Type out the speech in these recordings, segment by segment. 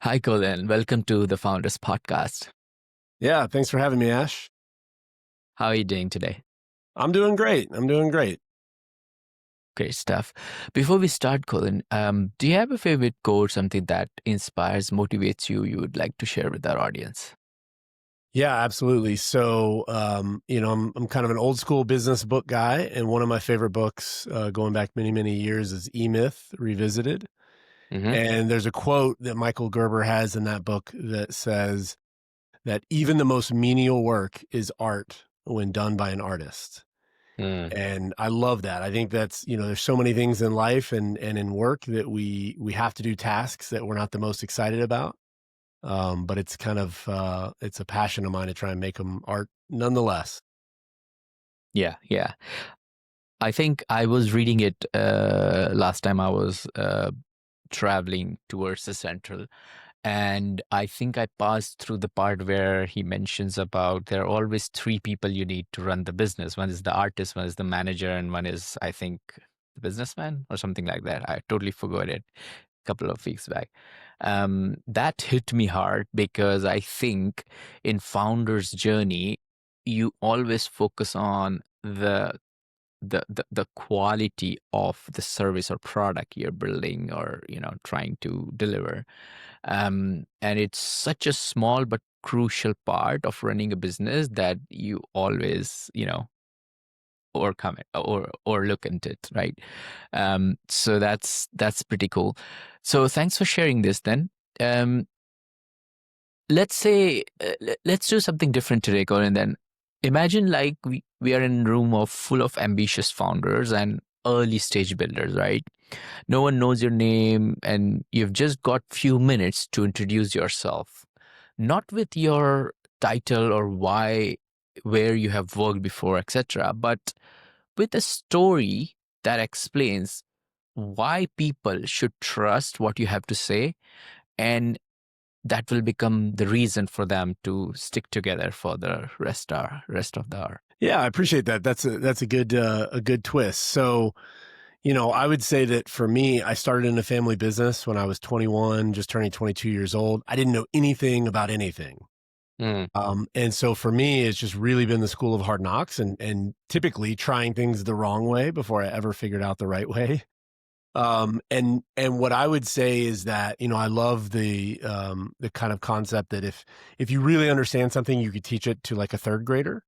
Hi, Colin. Welcome to the Founders Podcast. Yeah, thanks for having me, Ash. How are you doing today? I'm doing great. I'm doing great. Great stuff. Before we start, Colin, do you have a favorite quote, something that inspires, motivates you, you would like to share with our audience? Yeah, absolutely. So, I'm kind of an old school business book guy, and one of my favorite books, going back many, many years, is E-Myth Revisited. Mm-hmm. And there's a quote that Michael Gerber has in that book that says that even the most menial work is art when done by an artist. Mm. And I love that. I think that's, there's so many things in life and in work that we have to do tasks that we're not the most excited about. But it's kind of, it's a passion of mine to try and make them art nonetheless. Yeah, yeah. I think I was reading it last time I was traveling towards the central. And I think I passed through the part where he mentions about there are always three people you need to run the business. One is the artist, one is the manager, and one is, I think, the businessman or something like that. I totally forgot it a couple of weeks back. That hit me hard because I think in founder's journey, you always focus on the quality of the service or product you're building or trying to deliver, and it's such a small but crucial part of running a business that you always overcome it or look into it, right? So that's pretty cool. So thanks for sharing this then. um let's say let's do something different today, Colin. Then imagine like we are in a room of full of ambitious founders and early stage builders, right? No one knows your name and you've just got few minutes to introduce yourself, not with your title or why, where you have worked before, etc., but with a story that explains why people should trust what you have to say, and that will become the reason for them to stick together for the rest of the hour. Yeah, I appreciate that. That's a good twist. So, I would say that for me, I started in a family business when I was 21, just turning 22 years old. I didn't know anything about anything. Mm. And so for me, it's just really been the school of hard knocks and typically trying things the wrong way before I ever figured out the right way. And what I would say is that, I love the kind of concept that if you really understand something, you could teach it to like a third grader.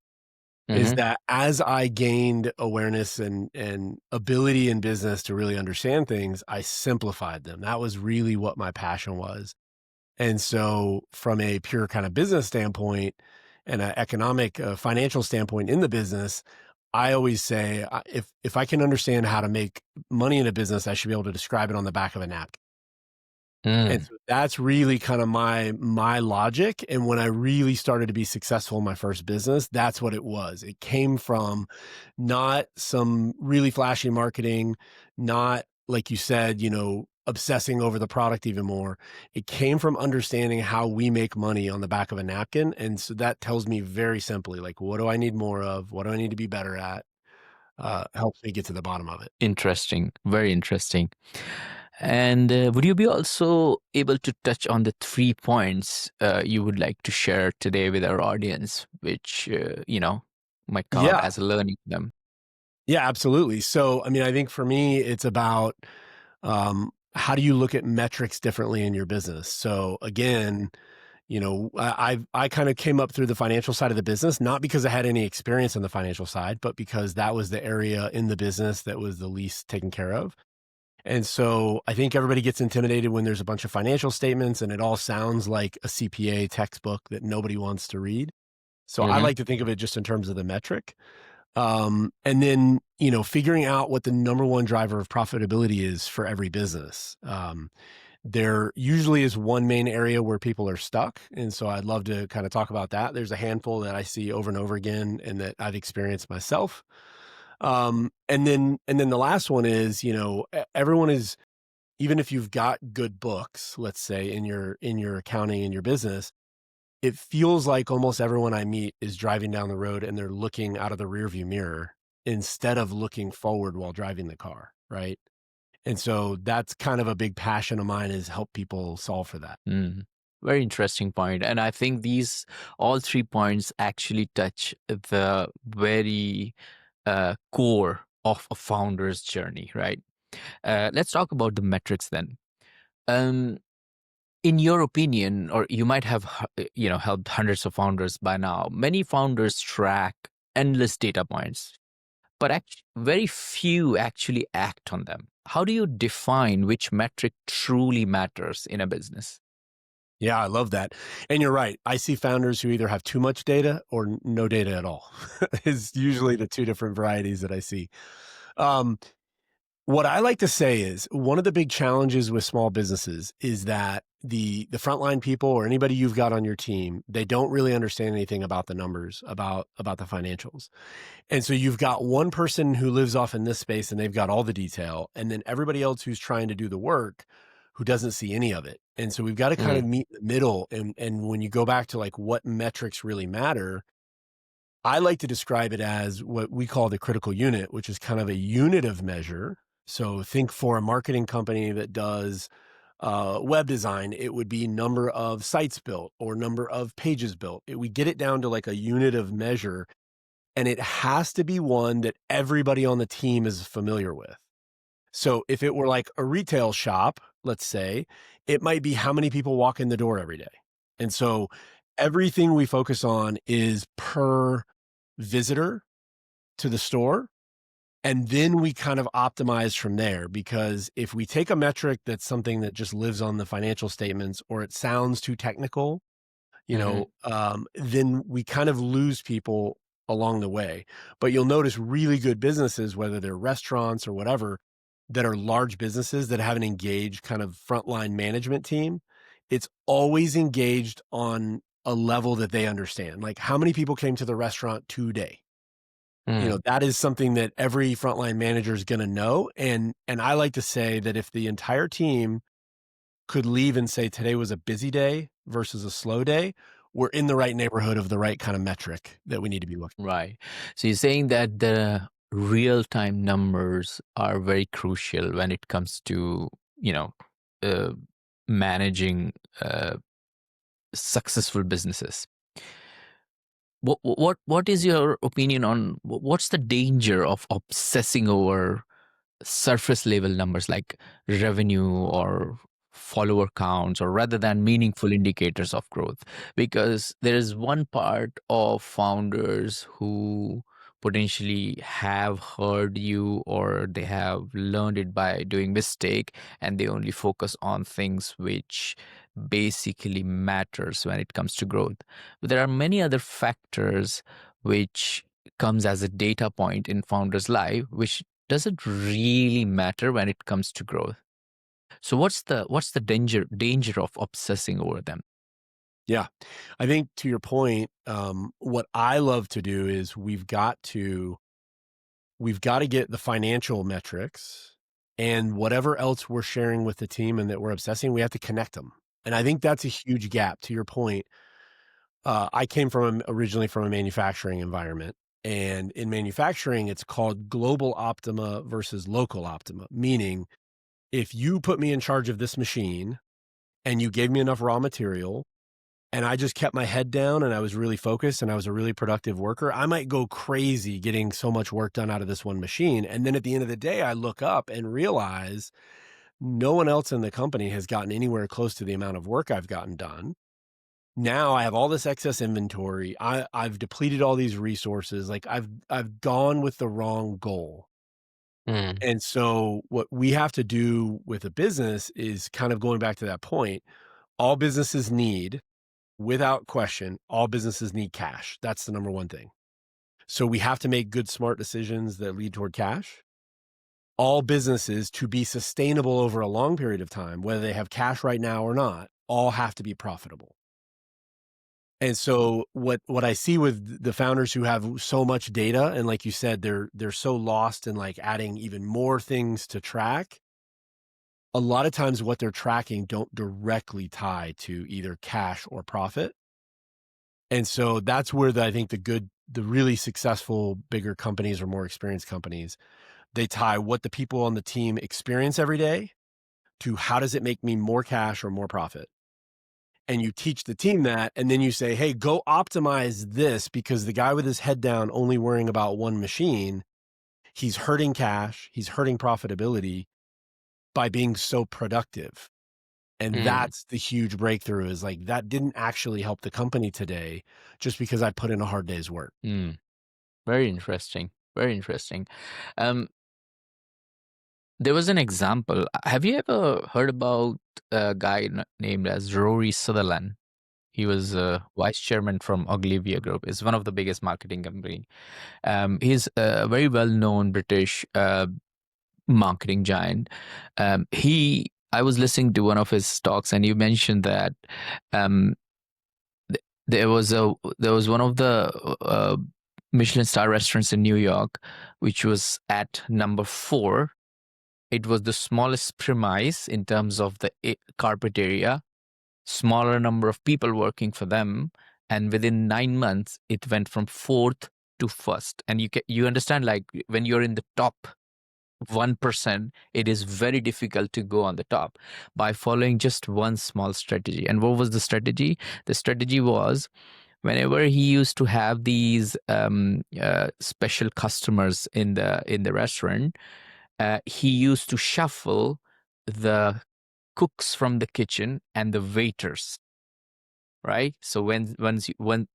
Is Hmm. that as I gained awareness and ability in business to really understand things, I simplified them. That was really what my passion was. And so from a pure kind of business standpoint and an economic, financial standpoint in the business, I always say, if I can understand how to make money in a business, I should be able to describe it on the back of a napkin. And Mm. so that's really kind of my logic. And when I really started to be successful in my first business, that's what it was. It came from not some really flashy marketing, not like you said, obsessing over the product even more. It came from understanding how we make money on the back of a napkin. And so that tells me very simply, like, what do I need more of? What do I need to be better at? Helps me get to the bottom of it. Interesting, very interesting. And would you be also able to touch on the 3 points you would like to share today with our audience, which might come up Yeah. as a learning for them? Yeah, absolutely. So, I mean, I think for me, it's about how do you look at metrics differently in your business? So again, I kind of came up through the financial side of the business, not because I had any experience on the financial side, but because that was the area in the business that was the least taken care of. And so I think everybody gets intimidated when there's a bunch of financial statements and it all sounds like a CPA textbook that nobody wants to read. So I Hmm. like to think of it just in terms of the metric. And then, figuring out what the number one driver of profitability is for every business. There usually is one main area where people are stuck. And so I'd love to kind of talk about that. There's a handful that I see over and over again and that I've experienced myself. And then the last one is, everyone is, even if you've got good books, let's say in your accounting, in your business, it feels like almost everyone I meet is driving down the road and they're looking out of the rearview mirror instead of looking forward while driving the car, right? And so that's kind of a big passion of mine is help people solve for that. Mm. Very interesting point. And I think these all 3 points actually touch the very core of a founder's journey, right? Let's talk about the metrics then. Um, in your opinion, or you might have helped hundreds of founders by now. Many founders track endless data points, but very few actually act on them. How do you define which metric truly matters in a business? Yeah, I love that. And you're right. I see founders who either have too much data or no data at all. Is usually the two different varieties that I see. Um, what I like to say is one of the big challenges with small businesses is that the frontline people or anybody you've got on your team, they don't really understand anything about the numbers, about the financials. And so you've got one person who lives off in this space and they've got all the detail, and then everybody else who's trying to do the work who doesn't see any of it. And so we've got to kind of Mm, meet in the middle. And when you go back to like what metrics really matter, I like to describe it as what we call the critical unit, which is kind of a unit of measure. So think for a marketing company that does web design, it would be number of sites built or number of pages built. We get it down to like a unit of measure, and it has to be one that everybody on the team is familiar with. So if it were like a retail shop, let's say, it might be how many people walk in the door every day. And so everything we focus on is per visitor to the store. And then we kind of optimize from there, because if we take a metric that's something that just lives on the financial statements or it sounds too technical, mhm, then we kind of lose people along the way. But you'll notice really good businesses, whether they're restaurants or whatever, that are large businesses that have an engaged kind of frontline management team. It's always engaged on a level that they understand. Like how many people came to the restaurant today? mm. That is something that every frontline manager is going to know. And I like to say that if the entire team could leave and say today was a busy day versus a slow day, we're in the right neighborhood of the right kind of metric that we need to be looking. Right. So you're saying that the real time numbers are very crucial when it comes to, you know, uh, managing successful businesses. What is your opinion on what's the danger of obsessing over surface level numbers like revenue or follower counts, or rather than meaningful indicators of growth? Because there is one part of founders who potentially have heard you, or they have learned it by doing mistake, and they only focus on things which basically matters when it comes to growth. But there are many other factors which comes as a data point in founders life which doesn't really matter when it comes to growth. So what's the danger of obsessing over them? Yeah. I think to your point, what I love to do is we've got to get the financial metrics and whatever else we're sharing with the team and that we're obsessing, we have to connect them. And I think that's a huge gap. To your point, I came from originally from a manufacturing environment. And in manufacturing, it's called global optima versus local optima, meaning if you put me in charge of this machine and you gave me enough raw material and I just kept my head down and I was really focused and I was a really productive worker, I might go crazy getting so much work done out of this one machine. And then at the end of the day, I look up and realize no one else in the company has gotten anywhere close to the amount of work I've gotten done. Now I have all this excess inventory. I've depleted all these resources. Like I've gone with the wrong goal. Mm, And so what we have to do with a business is kind of going back to that point. All businesses need, without question, all businesses need cash. That's the number one thing. So we have to make good, smart decisions that lead toward cash. All businesses, to be sustainable over a long period of time, whether they have cash right now or not, all have to be profitable. And so what I see with the founders who have so much data, and like you said, they're so lost in like adding even more things to track. A lot of times what they're tracking don't directly tie to either cash or profit. And so that's where I think the really successful bigger companies or more experienced companies, They tie what the people on the team experience every day to how does it make me more cash or more profit? And you teach the team that, and then you say, "Hey, go optimize this because the guy with his head down only worrying about one machine, he's hurting cash, he's hurting profitability by being so productive." And Mm, that's the huge breakthrough is like, that didn't actually help the company today just because I put in a hard day's work. mm. Very interesting. Very interesting. Um, there was an example. Have you ever heard about a guy named as Rory Sutherland? He was a vice chairman from Ogilvy Group. It's one of the biggest marketing company. He's a very well-known British marketing giant. I was listening to one of his talks, and you mentioned that um, there was one of the Michelin star restaurants in New York, which was at number 4. It was the smallest premise in terms of the carpet area, smaller number of people working for them, and within 9 months, it went from fourth to first. And you understand, like when you're in the top 1%, it is very difficult to go on the top by following just one small strategy. And what was the strategy? The strategy was whenever he used to have these special customers in the restaurant, he used to shuffle the cooks from the kitchen and the waiters, right? So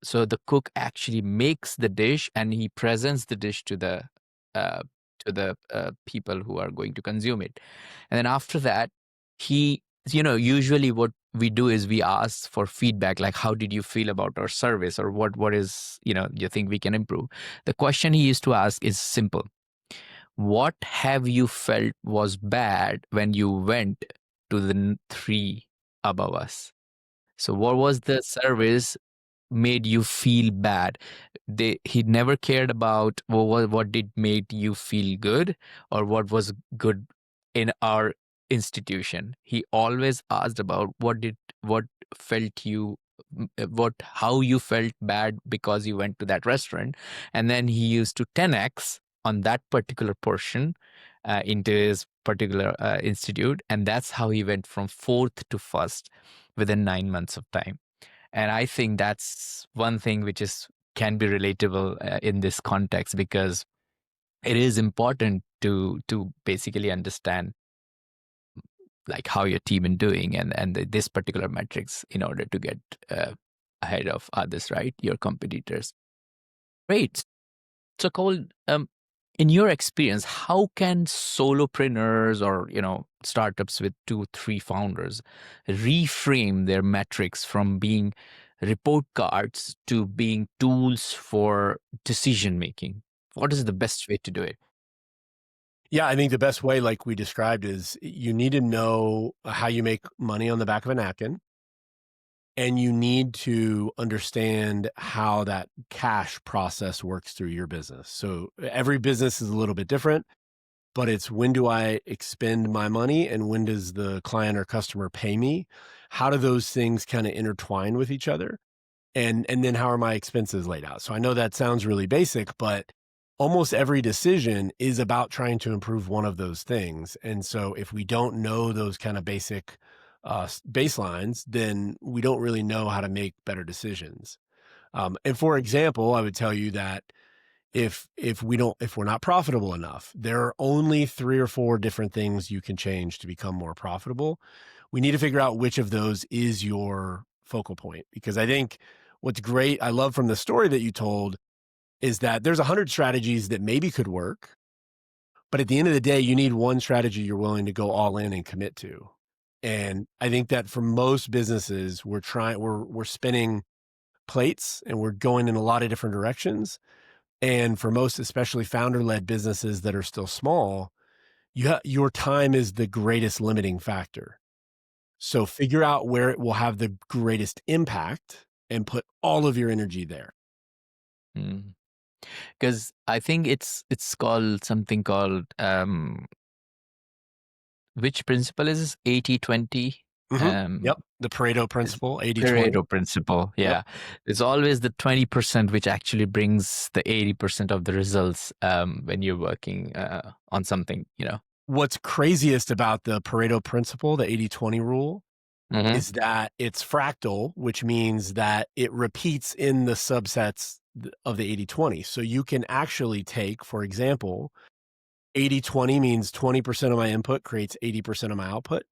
so the cook actually makes the dish and he presents the dish uh, to the people who are going to consume it. And then after that, he, usually what we do is we ask for feedback, like how did you feel about our service, or what is, you think we can improve. The question he used to ask is simple: what have you felt was bad when you went to the three above us? So what was the service made you feel bad? He never cared about what did made you feel good or what was good in our institution. He always asked about what felt you what how you felt bad because you went to that restaurant, and then he used to 10x on that particular portion into his particular institute, and that's how he went from fourth to first within 9 months of time. And I think that's one thing which is can be relatable in this context, because it is important to basically understand like how your team is doing, and this particular metrics in order to get ahead of others, right? Your competitors. Great. So, Cole, in your experience, how can solopreneurs or startups with 2, 3 founders reframe their metrics from being report cards to being tools for decision making? What is the best way to do it? Yeah, I think the best way, like we described, is you need to know how you make money on the back of a napkin, and you need to understand how that cash process works through your business. So every business is a little bit different, but it's when do I expend my money and when does the client or customer pay me? How do those things kind of intertwine with each other? And then how are my expenses laid out? So I know that sounds really basic, but almost every decision is about trying to improve one of those things. And so if we don't know those kind of basic baselines, then we don't really know how to make better decisions. And for example, I would tell you that if we're not profitable enough, there are only 3 or 4 different things you can change to become more profitable. We need to figure out which of those is your focal point, because I think what's great, I love from the story that you told, is that there's 100 strategies that maybe could work, but at the end of the day, you need one strategy you're willing to go all in and commit to. And I think that for most businesses, we're spinning plates and we're going in a lot of different directions. And for most, especially founder-led businesses that are still small, your time is the greatest limiting factor. So figure out where it will have the greatest impact and put all of your energy there. Because I think it's called something called which principle is this? 80/20? Um, Yep. The Pareto is principle, 80/20. Pareto principle. Yep. Yeah. It's always the 20% which actually brings the 80% of the results when you're working on something, you know. What's craziest about the Pareto principle, the 80/20 rule, Hmm. is that it's fractal, which means that it repeats in the subsets of the 80/20. So you can actually take, for example, 80/20 means 20% of my input creates 80% of my output.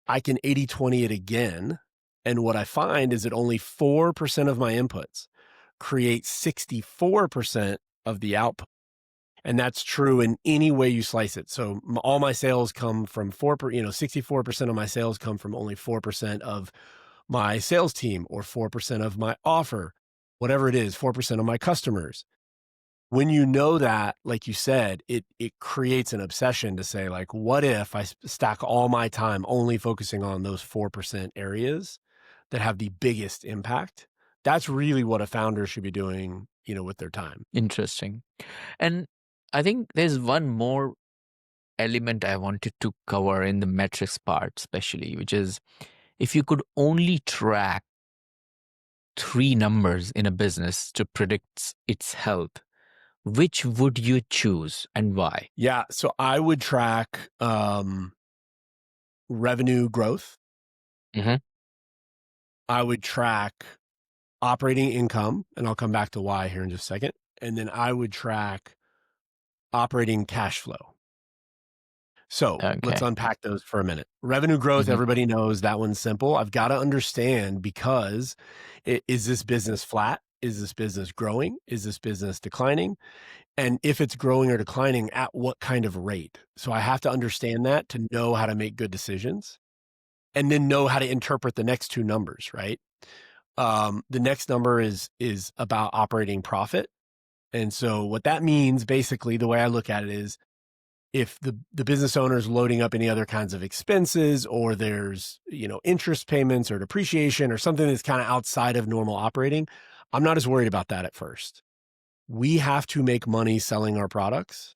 I can 80/20 it again. And what I find is that only 4% of my inputs create 64% of the output. And that's true in any way you slice it. So all my sales come from 64% of my sales come from only 4% of my sales team, or 4% of my offer, whatever it is, 4% of my customers. When you know that, like you said, it creates an obsession to say, like, what if I stack all my time only focusing on those 4% areas that have the biggest impact? That's really what a founder should be doing, with their time. Interesting. And I think there's one more element I wanted to cover in the metrics part, especially, which is if you could only track three numbers in a business to predict its health, which would you choose and why? Yeah, so I would track revenue growth. Hmm. I would track operating income, and I'll come back to why here in just a second. And then I would track operating cash flow. So let's Okay. unpack those for a minute. Revenue growth, Hmm. everybody knows that one's simple. I've got to understand, because is this business flat? Is this business growing? Is this business declining? And if it's growing or declining, at what kind of rate? So I have to understand that to know how to make good decisions, and then know how to interpret the next two numbers, right? The next number is about operating profit. And so what that means, basically, the way I look at it is, if the business owner is loading up any other kinds of expenses, or there's, interest payments or depreciation or something that's kind of outside of normal operating, I'm not as worried about that at first. We have to make money selling our products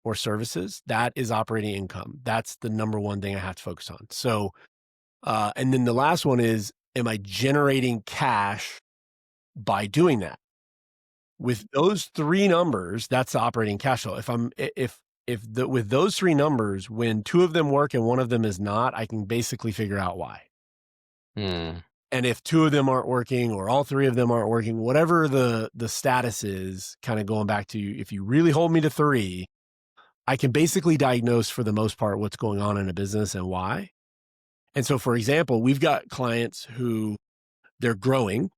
or services. That is operating income. That's the number one thing I have to focus on. So, and then the last one is, am I generating cash by doing that? With those three numbers, that's the operating cash flow. With those three numbers, when two of them work and one of them is not, I can basically figure out why. Hmm. And if two of them aren't working, or all three of them aren't working, whatever the status is, kind of going back to, if you really hold me to three, I can basically diagnose, for the most part, what's going on in a business and why. And so, for example, we've got clients who, they're growing,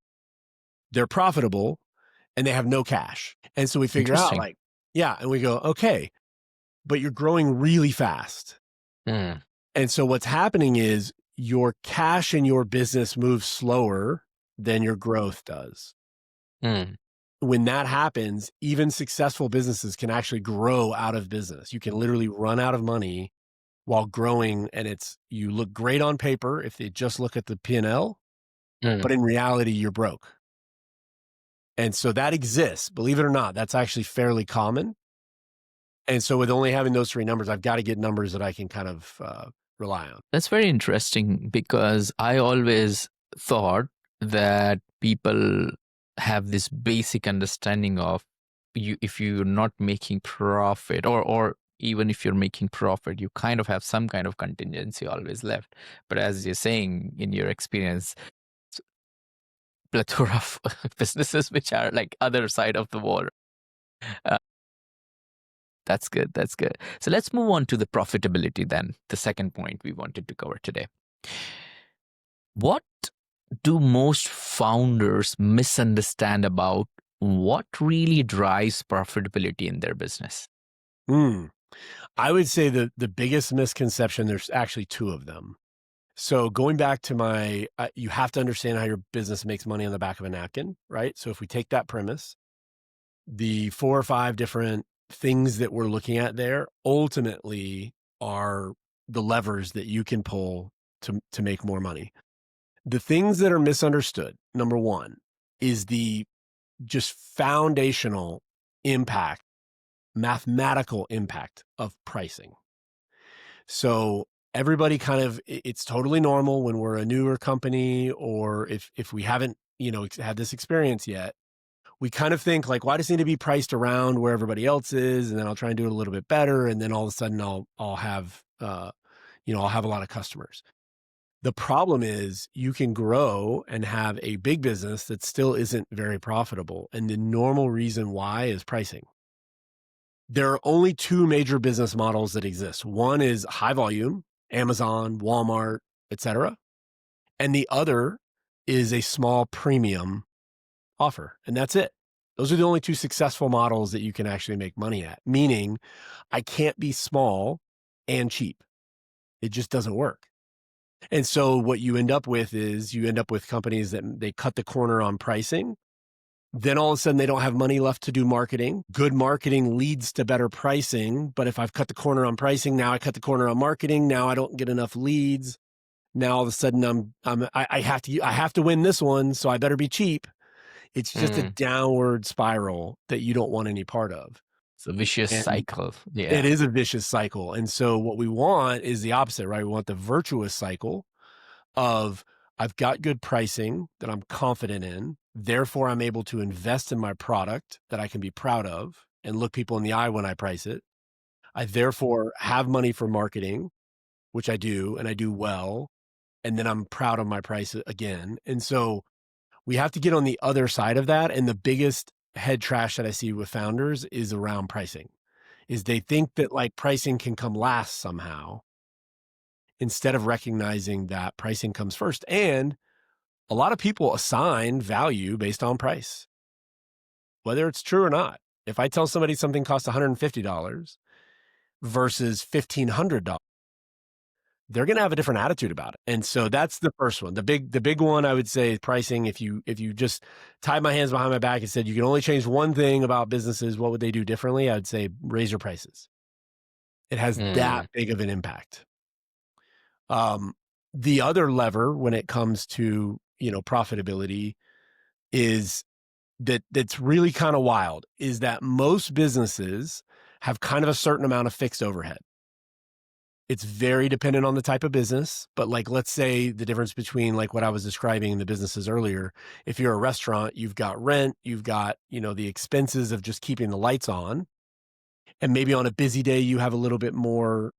they're profitable, and they have no cash. And so we figure out, Interesting. like, yeah, and we go, okay, but you're growing really fast. Hmm. And so what's happening is, your cash in your business moves slower than your growth does. Hmm. When that happens, even successful businesses can actually grow out of business. You can literally run out of money while growing, and you look great on paper if they just look at the P&L, Hmm. but in reality, you're broke. And so that exists, believe it or not. That's actually fairly common. And so with only having those three numbers, I've got to get numbers that I can kind of rely on. That's very interesting because I always thought that people have this basic understanding of you if you're not making profit, or even if you're making profit, you kind of have some kind of contingency always left. But as you're saying, in your experience, plethora of businesses which are like other side of the wall. Uh, that's good. That's good. So let's move on to the profitability then, the second point we wanted to cover today. What do most founders misunderstand about what really drives profitability in their business? Hmm. I would say the biggest misconception, there's actually two of them. So going back to you have to understand how your business makes money on the back of a napkin, right? So if we take that premise, the four or five different things that we're looking at there ultimately are the levers that you can pull to make more money. The things that are misunderstood, number one, is the just foundational impact, mathematical impact of pricing. So everybody kind of it's totally normal when we're a newer company or if we haven't, had this experience yet. We kind of think like, "Well, I just need to be priced around where everybody else is, and then I'll try and do it a little bit better, and then all of a sudden I'll have, I'll have a lot of customers." The problem is you can grow and have a big business that still isn't very profitable, and the normal reason why is pricing. There are only 2 major business models that exist. One is high volume, Amazon, Walmart, etcetera, and the other is a small premium offer, and that's it. Those are the only 2 successful models that you can actually make money at, meaning I can't be small and cheap. It just doesn't work. And so what you end up with is you end up with companies that they cut the corner on pricing. Then all of a sudden they don't have money left to do marketing. Good marketing leads to better pricing. But if I've cut the corner on pricing, now I cut the corner on marketing. Now I don't get enough leads. Now all of a sudden I have to win this one. So I better be cheap. It's just a Mm. downward spiral that you don't want any part of. It's a vicious And cycle. it Yeah. is a vicious cycle. And so what we want is the opposite, right? We want the virtuous cycle of I've got good pricing that I'm confident in. Therefore, I'm able to invest in my product that I can be proud of and look people in the eye when I price it. I therefore have money for marketing, which I do, and I do well. And then I'm proud of my price again. And so we have to get on the other side of that. And the biggest head trash that I see with founders is around pricing, is they think that like pricing can come last somehow instead of recognizing that pricing comes first. And a lot of people assign value based on price, whether it's true or not. If I tell somebody something costs $150 versus $1,500, they're going to have a different attitude about it. And so that's the first one. The big one I would say is pricing. If you just tied my hands behind my back and said you can only change one thing about businesses, what would they do differently? I'd say raise your prices. It has that Mm. big of an impact. Um, the other lever when it comes to, profitability is that's really kind of wild is that most businesses have kind of a certain amount of fixed overhead. It's very dependent on the type of business, but like let's say the difference between like what I was describing in the businesses earlier, if you're a restaurant, you've got rent, you've got, the expenses of just keeping the lights on, and maybe on a busy day you have a little bit more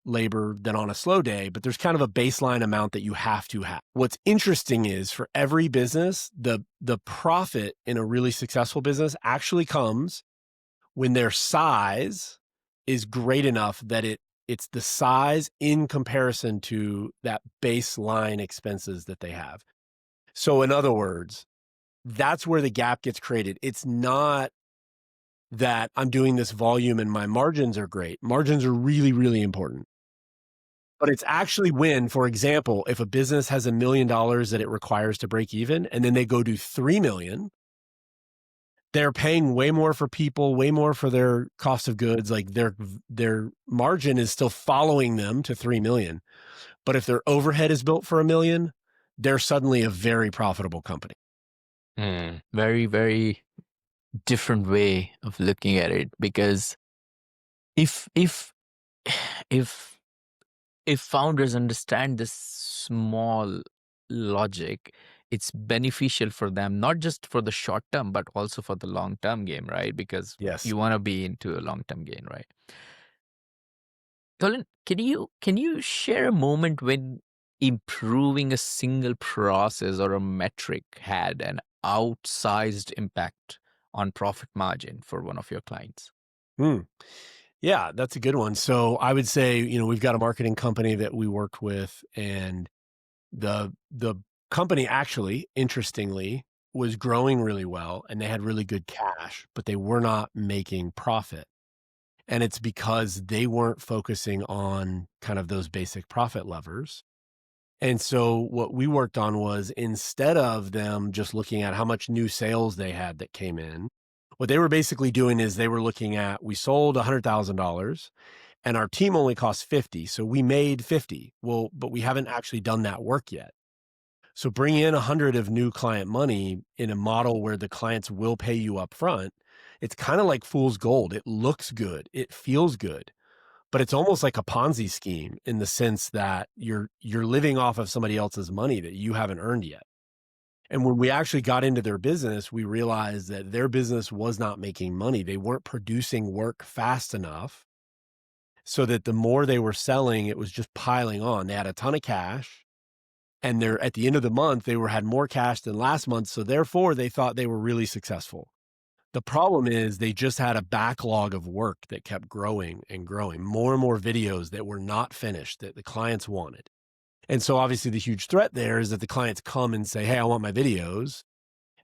labor than on a slow day, but there's kind of a baseline amount that you have to have. What's interesting is for every business, the profit in a really successful business actually comes when their size is great enough that it's the size in comparison to that baseline expenses that they have. So in other words, that's where the gap gets created. It's not that I'm doing this volume and my margins are great. Margins are really, really important. But it's actually when, for example, if a business has $1 million that it requires to break even, and then they go to 3 million, they're paying way more for people, way more for their cost of goods. Like their margin is still following them to 3 million. But if their overhead is built for 1 million, they're suddenly a very profitable company. Mm. Very, very different way of looking at it because if if if if founders understand this small logic, it's beneficial for them, not just for the short term, but also for the long term game, right? Because Yes. you want to be into a long term gain, right? Colin, can you share a moment when improving a single process or a metric had an outsized impact on profit margin for one of your clients? Hmm. Yeah, that's a good one. So I would say, we've got a marketing company that we worked with, and the company actually, interestingly, was growing really well and they had really good cash, but they were not making profit. And it's because they weren't focusing on kind of those basic profit levers. And so what we worked on was instead of them just looking at how much new sales they had that came in, what they were basically doing is they were looking at we sold $100,000 and our team only cost 50, so we made 50. Well, but we haven't actually done that work yet. So bring in 100 of new client money in a model where the clients will pay you up front. It's kind of like fool's gold. It looks good. It feels good. but it's almost like a Ponzi scheme in the sense that you're living off of somebody else's money that you haven't earned yet. And when we actually got into their business, we realized that their business was not making money. They weren't producing work fast enough so that the more they were selling, it was just piling on. They had a ton of cash, and they're at the end of the month, they had more cash than last month. So therefore, they thought they were really successful. The problem is they just had a backlog of work that kept growing and growing, more and more videos that were not finished that the clients wanted. And so obviously the huge threat there is that the clients come and say, "Hey, I want my videos."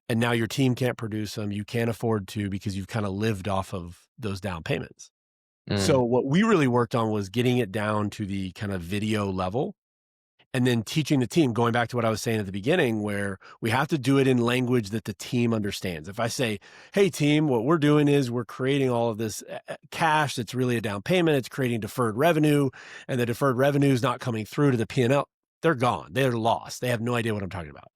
And now your team can't produce them. You can't afford to because you've kind of lived off of those down payments. So Mm, what we really worked on was getting it down to the kind of video level and then teaching the team, going back to what I was saying at the beginning, where we have to do it in language that the team understands. If I say, "Hey team, what we're doing is we're creating all of this cash that's really a down payment. It's creating deferred revenue, and the deferred revenue is not coming through to the P&L." They're gone. They're lost. They have no idea what I'm talking about.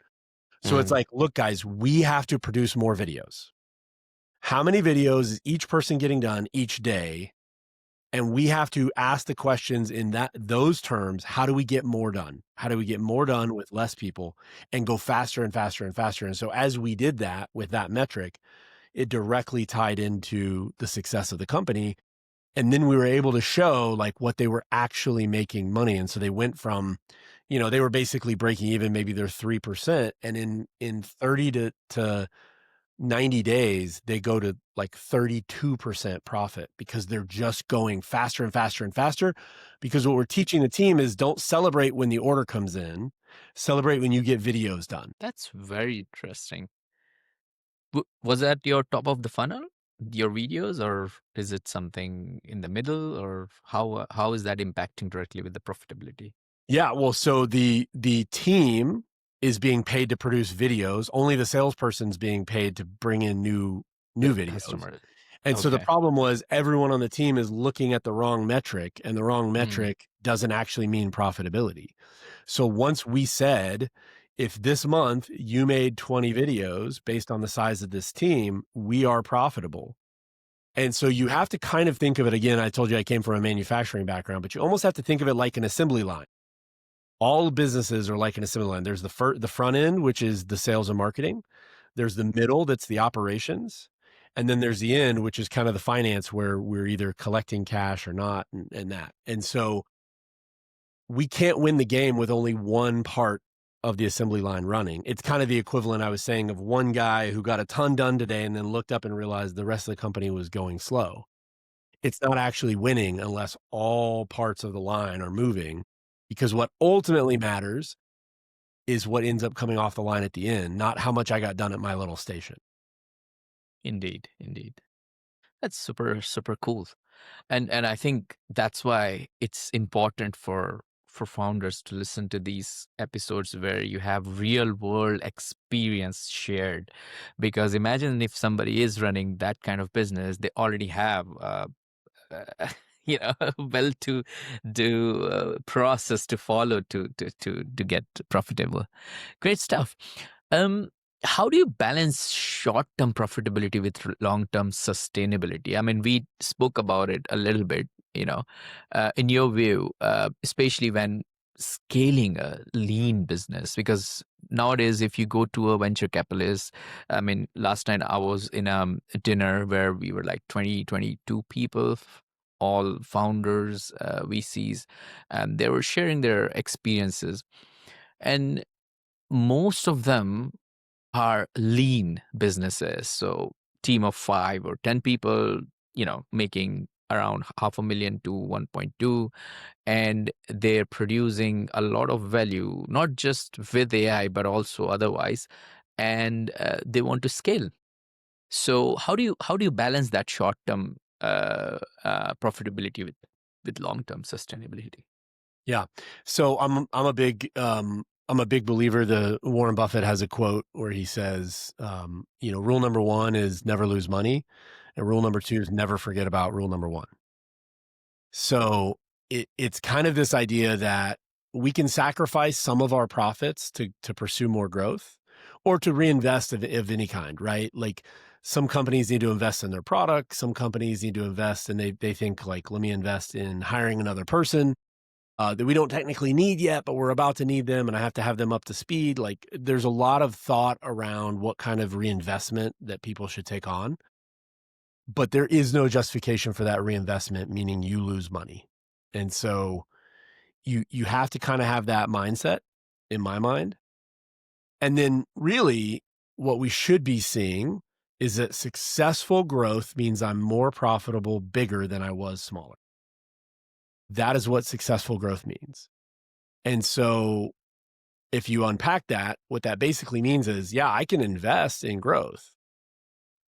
So it's mm. like, "Look, guys, we have to produce more videos. How many videos is each person getting done each day? And we have to ask the questions in those terms. How do we get more done? How do we get more done with less people and go faster and faster and faster?" And so as we did that with that metric, it directly tied into the success of the company. And then we were able to show like what they were actually making money. And so they went from, they were basically breaking even, maybe they're 3%. And in 30 to 90 days, they go to like 32% profit because they're just going faster and faster and faster. Because what we're teaching the team is don't celebrate when the order comes in, celebrate when you get videos done. That's very interesting. Was that your top of the funnel, your videos, or is it something in the middle, or how is that impacting directly with the profitability? Yeah, well, so the team is being paid to produce videos. Only the salesperson's being paid to bring in new The videos. customer. And so the Okay. problem was everyone on the team is looking at the wrong metric, and the wrong Mm, metric doesn't actually mean profitability. So once we said, if this month you made 20 videos based on the size of this team, we are profitable. And so you have to kind of think of it again. I told you I came from a manufacturing background, but you almost have to think of it like an assembly line. All businesses are like an assembly line. There's the front end, which is the sales and marketing. There's the middle, that's the operations. And then there's the end, which is kind of the finance where we're either collecting cash or not, and that. And so we can't win the game with only one part of the assembly line running. It's kind of the equivalent I was saying of one guy who got a ton done today and then looked up and realized the rest of the company was going slow. It's not actually winning unless all parts of the line are moving, because what ultimately matters is what ends up coming off the line at the end, not how much I got done at my little station. indeed, indeed. That's super, super cool. And I think that's why it's important for founders to listen to these episodes where you have real world experience shared, because imagine if somebody is running that kind of business, they already have well to do process to follow to get profitable. Great stuff. Um, how do you balance short-term profitability with long-term sustainability? I mean, we spoke about it a little bit, in your view, especially when scaling a lean business, because nowadays, if you go to a venture capitalist, I mean, last night I was in a dinner where we were like 22 people, all founders, VCs, and they were sharing their experiences. And most of them are lean businesses. So team of 5 or 10 people, making around 500,000 to 1.2, and they're producing a lot of value, not just with AI, but also otherwise. And they want to scale. So how do you balance that short term profitability with long term sustainability? Yeah. So I'm a big believer. The Warren Buffett has a quote where he says, rule number one is never lose money, and rule number two is never forget about rule number one. So it's kind of this idea that we can sacrifice some of our profits to pursue more growth or to reinvest of any kind, right? Like Some companies need to invest in their product. Some companies need to invest and they think like, let me invest in hiring another person that we don't technically need yet, but we're about to need them and I have to have them up to speed. Like there's a lot of thought around what kind of reinvestment that people should take on, but there is no justification for that reinvestment, meaning you lose money. And so you have to kind of have that mindset in my mind. And then really what we should be seeing is that successful growth means I'm more profitable, bigger than I was smaller. That is what successful growth means. And so if you unpack that, what that basically means is, yeah, I can invest in growth,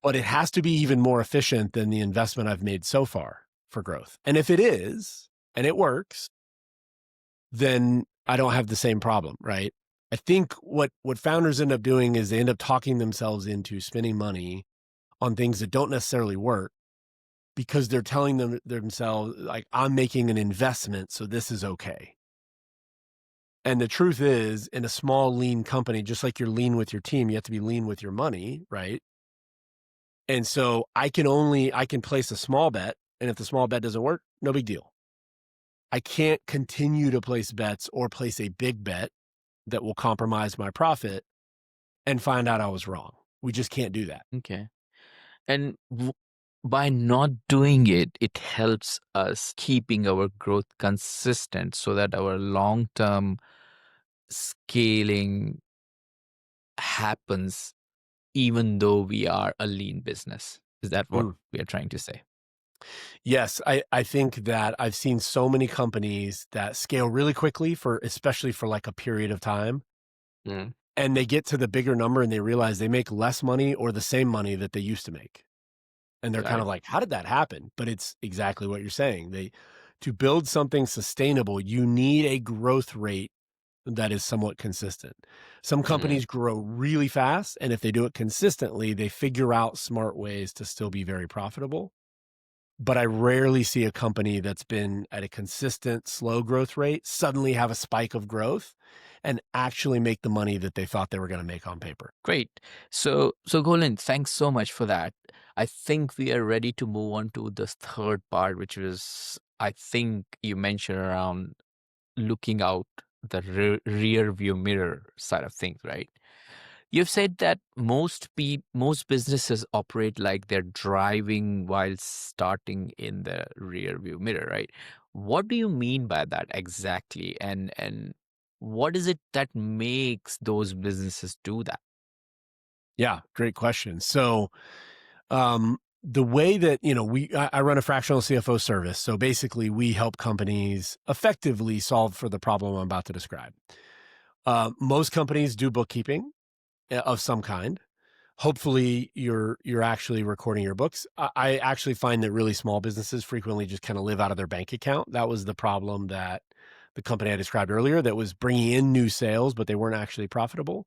but it has to be even more efficient than the investment I've made so far for growth. And if it is, and it works, then I don't have the same problem, right? I think what founders end up doing is they end up talking themselves into spending money on things that don't necessarily work because they're telling themselves like, I'm making an investment, so this is okay. And the truth is, in a small, lean company, just like you're lean with your team, you have to be lean with your money, right? And so I can place a small bet, and if the small bet doesn't work, no big deal. I can't continue to place bets or place a big bet that will compromise my profit and find out I was wrong. We just can't do that. Okay. And by not doing it, it helps us keeping our growth consistent so that our long term scaling happens even though we are a lean business. Is that what Mm. we are trying to say? Yes, I think that I've seen so many companies that scale really quickly especially for like a period of time, Mm. and they get to the bigger number and they realize they make less money or the same money that they used to make. And they're Got kind it. of like, how did that happen? But it's exactly what you're saying. To build something sustainable, you need a growth rate that is somewhat consistent. Some Mm. companies grow really fast, and if they do it consistently, they figure out smart ways to still be very profitable. But I rarely see a company that's been at a consistent slow growth rate suddenly have a spike of growth and actually make the money that they thought they were going to make on paper. Great. So Colin, thanks so much for that. I think we are ready to move on to this third part, which was, I think you mentioned around looking out the rear view mirror side of things, right? You've said that most businesses operate like they're driving while starting in the rear view mirror, right? What do you mean by that exactly? And what is it that makes those businesses do that? Yeah, great question. So, the way that, I run a fractional CFO service. So basically we help companies effectively solve for the problem I'm about to describe. Most companies do bookkeeping of some kind. Hopefully you're actually recording your books. I actually find that really small businesses frequently just kind of live out of their bank account. That was the problem that the company I described earlier that was bringing in new sales, but they weren't actually profitable.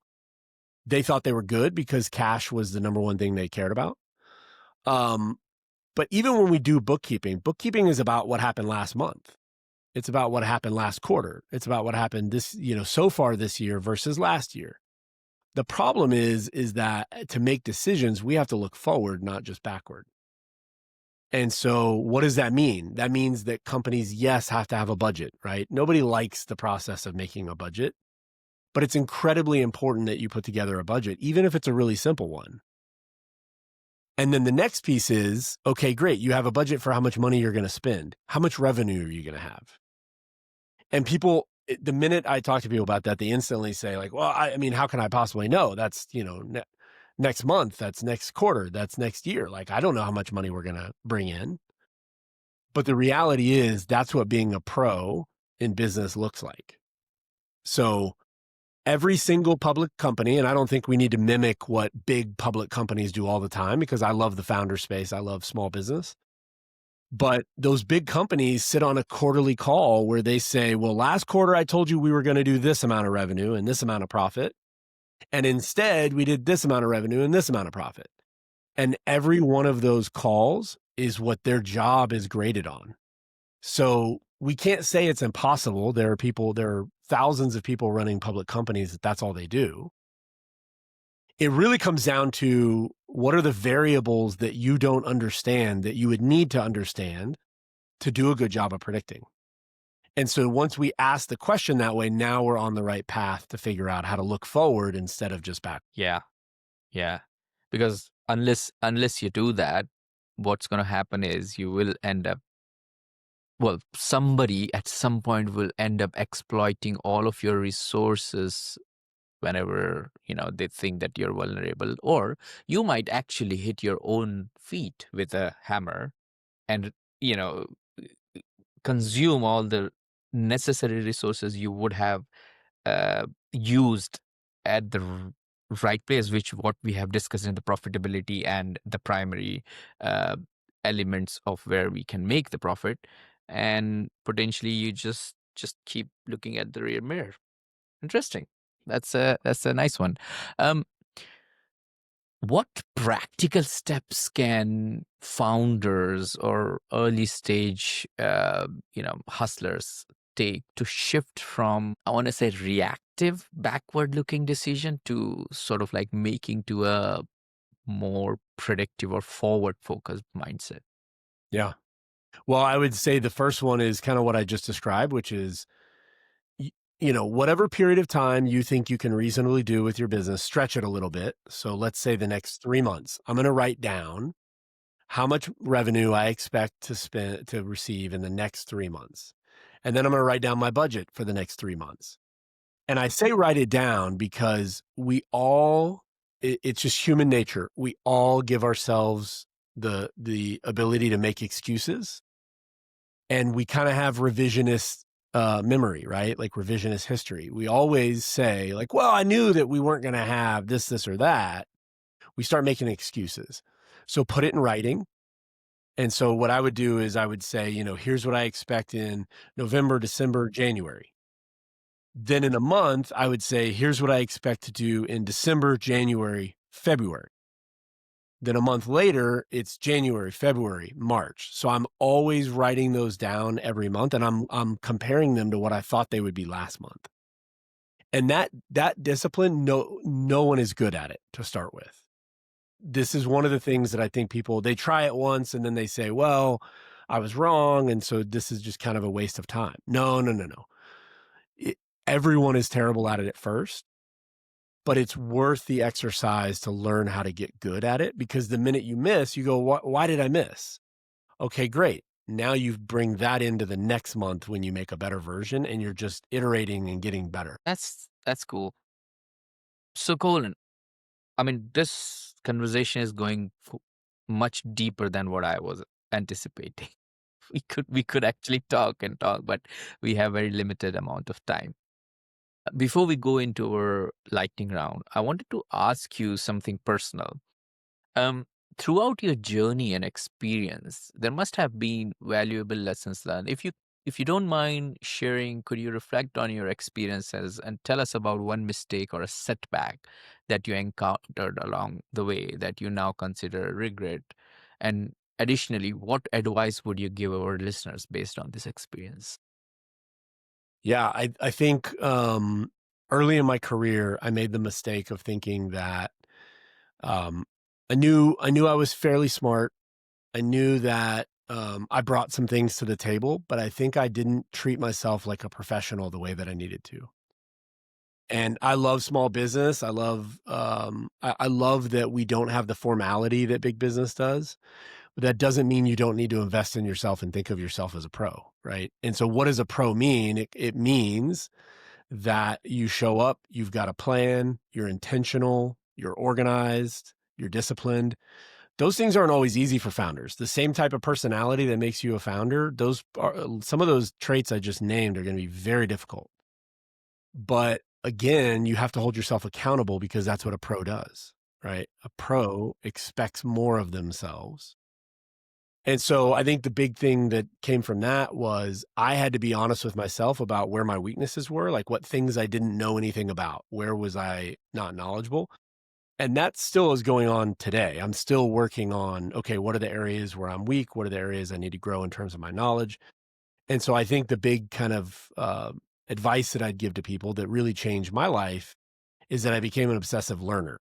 They thought they were good because cash was the number one thing they cared about. Um, but even when we do bookkeeping, bookkeeping is about what happened last month. It's about what happened last quarter. It's about what happened so far this year versus last year. The problem is that to make decisions, we have to look forward, not just backward. And so what does that mean? That means that companies, yes, have to have a budget, right? Nobody likes the process of making a budget, but it's incredibly important that you put together a budget, even if it's a really simple one. And then the next piece is, okay, great. You have a budget for how much money you're going to spend. How much revenue are you going to have? And people, the minute I talk to people about that, they instantly say like, well, I mean, how can I possibly know? That's, next month, that's next quarter, that's next year. Like, I don't know how much money we're going to bring in. But the reality is that's what being a pro in business looks like. So every single public company, and I don't think we need to mimic what big public companies do all the time because I love the founder space. I love small business. But those big companies sit on a quarterly call where they say, well, last quarter, I told you we were going to do this amount of revenue and this amount of profit. And instead, we did this amount of revenue and this amount of profit. And every one of those calls is what their job is graded on. So we can't say it's impossible. There are thousands of people running public companies that's all they do. It really comes down to what are the variables that you don't understand that you would need to understand to do a good job of predicting? And so once we ask the question that way, now we're on the right path to figure out how to look forward instead of just back. Yeah, yeah. Because unless you do that, what's going to happen is you will end up, well, somebody at some point will end up exploiting all of your resources whenever, they think that you're vulnerable, or you might actually hit your own feet with a hammer and, you know, consume all the necessary resources you would have used at the right place, which what we have discussed in the profitability and the primary uh, elements of where we can make the profit, and potentially you just keep looking at the rear mirror. Interesting. That's a nice one. Um, what practical steps can founders or early stage, hustlers take to shift from, I want to say, reactive, backward looking decision to sort of like making to a more predictive or forward focused mindset? Yeah. Well, I would say the first one is kind of what I just described, which is, whatever period of time you think you can reasonably do with your business, stretch it a little bit. So let's say the next 3 months, I'm going to write down how much revenue I expect to receive in the next 3 months. And then I'm going to write down my budget for the next 3 months. And I say write it down because it's just human nature. We all give ourselves the ability to make excuses, and we kind of have revisionist memory, right? Like revisionist history. We always say like, well, I knew that we weren't going to have this, or that. We start making excuses. So put it in writing. And so what I would do is I would say, here's what I expect in November, December, January. Then in a month, I would say, here's what I expect to do in December, January, February. Then a month later, it's January, February, March. So I'm always writing those down every month, and I'm comparing them to what I thought they would be last month. And that discipline, no one is good at it to start with. This is one of the things that I think people, they try it once and then they say, well, I was wrong, and so this is just kind of a waste of time. No, no, no, no. It, everyone is terrible at it at first, but it's worth the exercise to learn how to get good at it, because the minute you miss, you go, why did I miss? Okay, great. Now you bring that into the next month when you make a better version, and you're just iterating and getting better. That's cool. So, Colin, I mean, this conversation is going much deeper than what I was anticipating. We could actually talk and talk, but we have very limited amount of time. Before we go into our lightning round, I wanted to ask you something personal. Um, Throughout your journey and experience, there must have been valuable lessons learned. If you don't mind sharing, could you reflect on your experiences and tell us about one mistake or a setback that you encountered along the way that you now consider a regret? And additionally, what advice would you give our listeners based on this experience? Yeah, I think early in my career, I made the mistake of thinking that um, I knew I was fairly smart. I knew that I brought some things to the table, but I think I didn't treat myself like a professional the way that I needed to. And I love small business. I love that we don't have the formality that big business does. But that doesn't mean you don't need to invest in yourself and think of yourself as a pro, right? And so, what does a pro mean? It means that you show up, you've got a plan, you're intentional, you're organized, you're disciplined. Those things aren't always easy for founders. The same type of personality that makes you a founder, those are some of those traits I just named are going to be very difficult. But again, you have to hold yourself accountable because that's what a pro does, right? A pro expects more of themselves. And so I think the big thing that came from that was I had to be honest with myself about where my weaknesses were, like what things I didn't know anything about. Where was I not knowledgeable? And that still is going on today. I'm still working on, okay, what are the areas where I'm weak? What are the areas I need to grow in terms of my knowledge? And so I think the big kind of advice that I'd give to people that really changed my life is that I became an obsessive learner.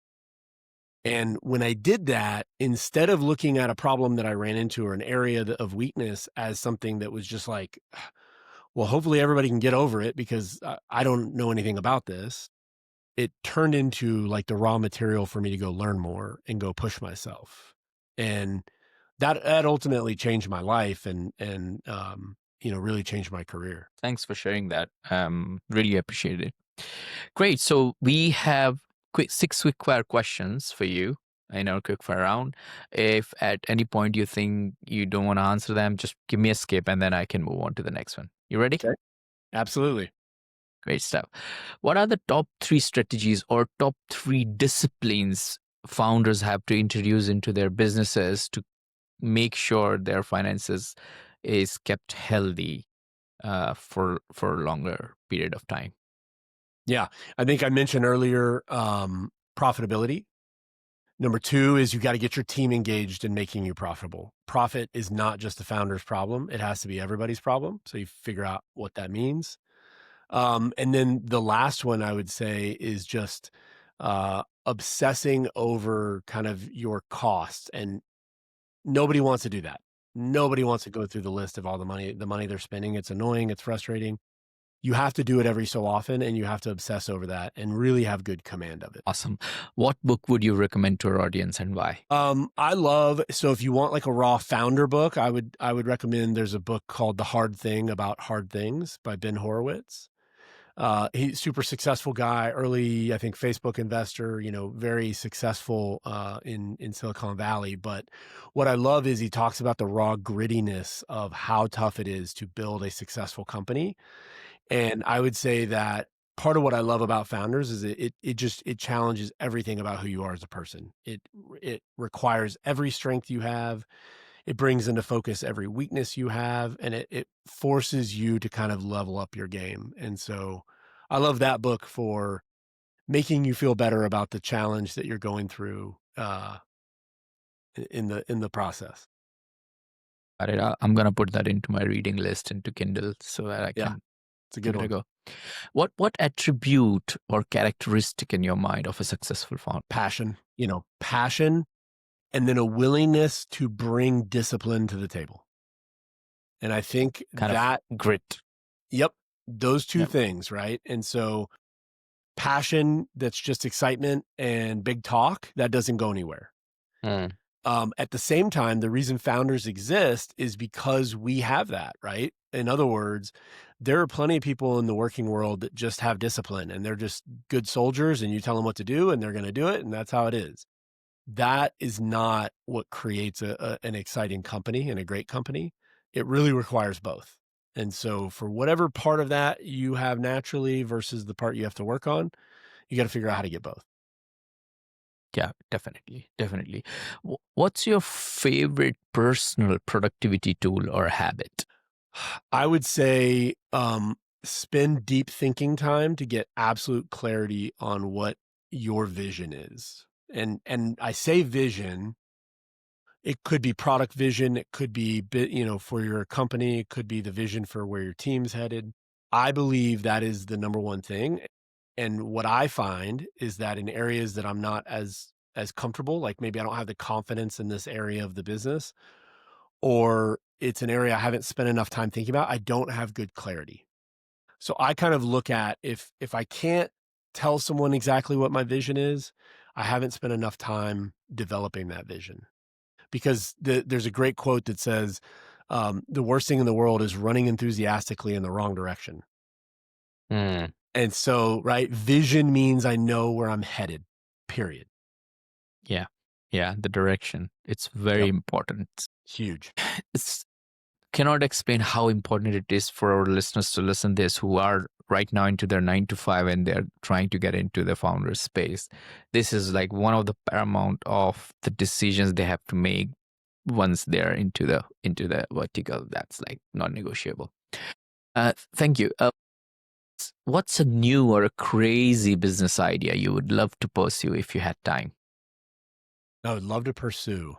And when I did that, instead of looking at a problem that I ran into or an area of weakness as something that was just like, well, hopefully everybody can get over it because I don't know anything about this. It turned into like the raw material for me to go learn more and go push myself. And that ultimately changed my life and really changed my career. Thanks for sharing that. Really appreciate it. Great. So we have six quick fire questions for you in our quick fire round. If at any point you think you don't want to answer them, just give me a skip and then I can move on to the next one. You ready? Okay. Absolutely. Great stuff. What are the top three strategies or top three disciplines founders have to introduce into their businesses to make sure their finances is kept healthy for a longer period of time? Yeah. I think I mentioned earlier profitability. Number two is you got to get your team engaged in making you profitable. Profit is not just the founder's problem, it has to be everybody's problem. So you figure out what that means. And then the last one I would say is just obsessing over kind of your costs. And nobody wants to do that. Nobody wants to go through the list of all the money they're spending. It's annoying. It's frustrating. You have to do it every so often and you have to obsess over that and really have good command of it. Awesome. What book would you recommend to our audience and why? So if you want like a raw founder book, I would recommend there's a book called The Hard Thing About Hard Things by Ben Horowitz. He's super successful guy, early, I think, Facebook investor, very successful in Silicon Valley. But what I love is he talks about the raw grittiness of how tough it is to build a successful company. And I would say that part of what I love about founders is it challenges everything about who you are as a person. It requires every strength you have. It brings into focus every weakness you have, and it forces you to kind of level up your game. And so I love that book for making you feel better about the challenge that you're going through in the process. Got it. I'm gonna put that into my reading list into Kindle so that I Yeah, can it's a give good it a one. go. What attribute or characteristic in your mind of a successful founder? Passion, and then a willingness to bring discipline to the table. And I think Kind of that, grit. yep, those two Yep. things, right? And so passion, that's just excitement and big talk, that doesn't go anywhere. Mm. At the same time, the reason founders exist is because we have that, right? In other words, there are plenty of people in the working world that just have discipline and they're just good soldiers and you tell them what to do and they're going to do it and that's how it is. That is not what creates an exciting company and a great company. It really requires both. And so for whatever part of that you have naturally versus the part you have to work on, you got to figure out how to get both. Yeah, definitely, definitely. What's your favorite personal productivity tool or habit? I would say spend deep thinking time to get absolute clarity on what your vision is. And I say vision, it could be product vision, it could be for your company, it could be the vision for where your team's headed. I believe that is the number one thing. And what I find is that in areas that I'm not as comfortable, like maybe I don't have the confidence in this area of the business, or it's an area I haven't spent enough time thinking about, I don't have good clarity. So I kind of look at if I can't tell someone exactly what my vision is, I haven't spent enough time developing that vision. Because there's a great quote that says, the worst thing in the world is running enthusiastically in the wrong direction. Mm. And so, right, vision means I know where I'm headed, period. Yeah, yeah, the direction. It's very Yep. important. Huge. It's cannot explain how important it is for our listeners to listen this who are right now into their 9 to 5 and they're trying to get into the founder space. This is like one of the paramount of the decisions they have to make once they're into the vertical. That's like non-negotiable. Thank you. What's a new or a crazy business idea you would love to pursue if you had time? I would love to pursue.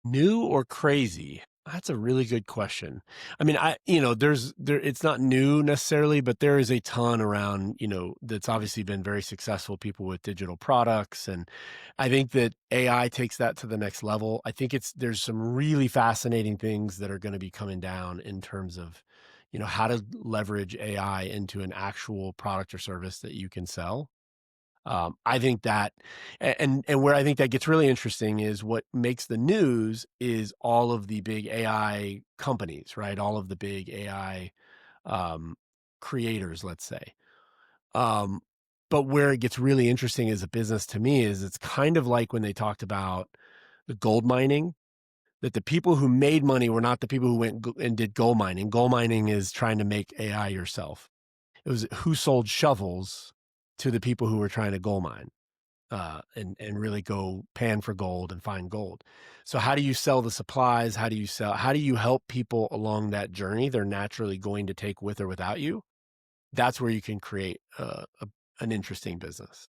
New or crazy? That's a really good question. I mean, it's not new necessarily, but there is a ton around, that's obviously been very successful people with digital products. And I think that AI takes that to the next level. I think there's some really fascinating things that are going to be coming down in terms of, how to leverage AI into an actual product or service that you can sell. I think that and where I think that gets really interesting is what makes the news is all of the big AI companies, right? All of the big AI, um, creators, let's say. Um, but where it gets really interesting as a business to me is it's kind of like when they talked about the gold mining, that the people who made money were not the people who went and did gold mining. Gold mining is trying to make AI yourself. It was who sold shovels to the people who were trying to gold mine, and really go pan for gold and find gold. So how do you sell the supplies? How do you help people along that journey they're naturally going to take with or without you? That's where you can create an interesting business.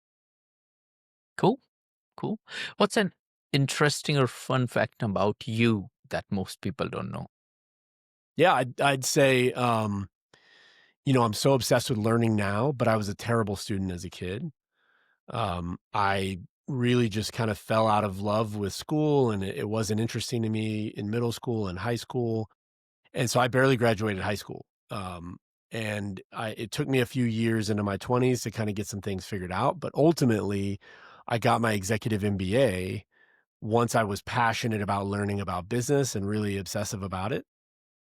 Cool, cool. What's an interesting or fun fact about you that most people don't know? Yeah, I'd say, I'm so obsessed with learning now, but I was a terrible student as a kid. I really just kind of fell out of love with school, and it wasn't interesting to me in middle school and high school. And so I barely graduated high school. And it took me a few years into my 20s to kind of get some things figured out. But ultimately, I got my executive MBA once I was passionate about learning about business and really obsessive about it.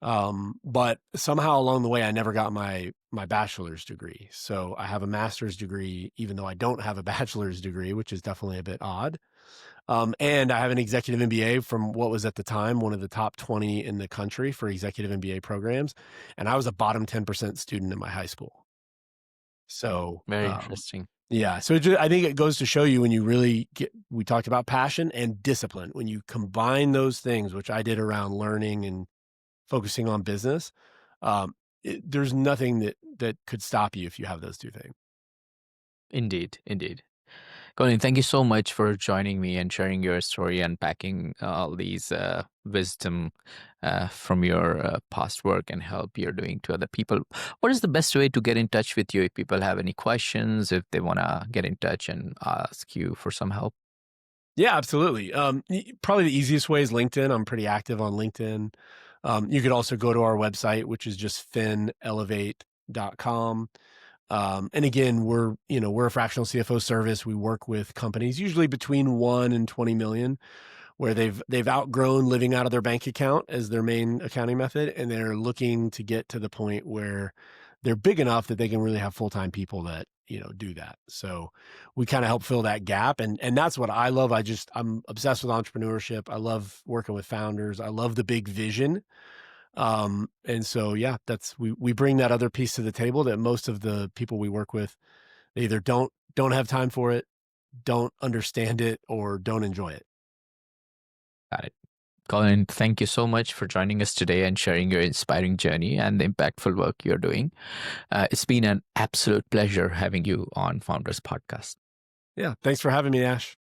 But somehow along the way, I never got my bachelor's degree. So I have a master's degree, even though I don't have a bachelor's degree, which is definitely a bit odd. And I have an executive MBA from what was at the time one of the top 20 in the country for executive MBA programs. And I was a bottom 10% student in my high school. So, Very interesting. yeah. So I think it goes to show you when you really we talked about passion and discipline. When you combine those things, which I did around learning and focusing on business, there's nothing that could stop you if you have those two things. Indeed, indeed. Colin, thank you so much for joining me and sharing your story, unpacking all these wisdom from your past work and help you're doing to other people. What is the best way to get in touch with you if people have any questions, if they want to get in touch and ask you for some help? Yeah, absolutely. Probably the easiest way is LinkedIn. I'm pretty active on LinkedIn. You could also go to our website, which is just finelevate.com. And again, we're a fractional CFO service. We work with companies usually between 1 and 20 million where they've outgrown living out of their bank account as their main accounting method, and they're looking to get to the point where they're big enough that they can really have full-time people that, do that. So we kind of help fill that gap. And that's what I love. I'm obsessed with entrepreneurship. I love working with founders. I love the big vision. And so, yeah, we bring that other piece to the table that most of the people we work with, they either don't have time for it, don't understand it, or don't enjoy it. Got it. Colin, thank you so much for joining us today and sharing your inspiring journey and the impactful work you're doing. It's been an absolute pleasure having you on Founders Podcast. Yeah. Thanks for having me, Ash.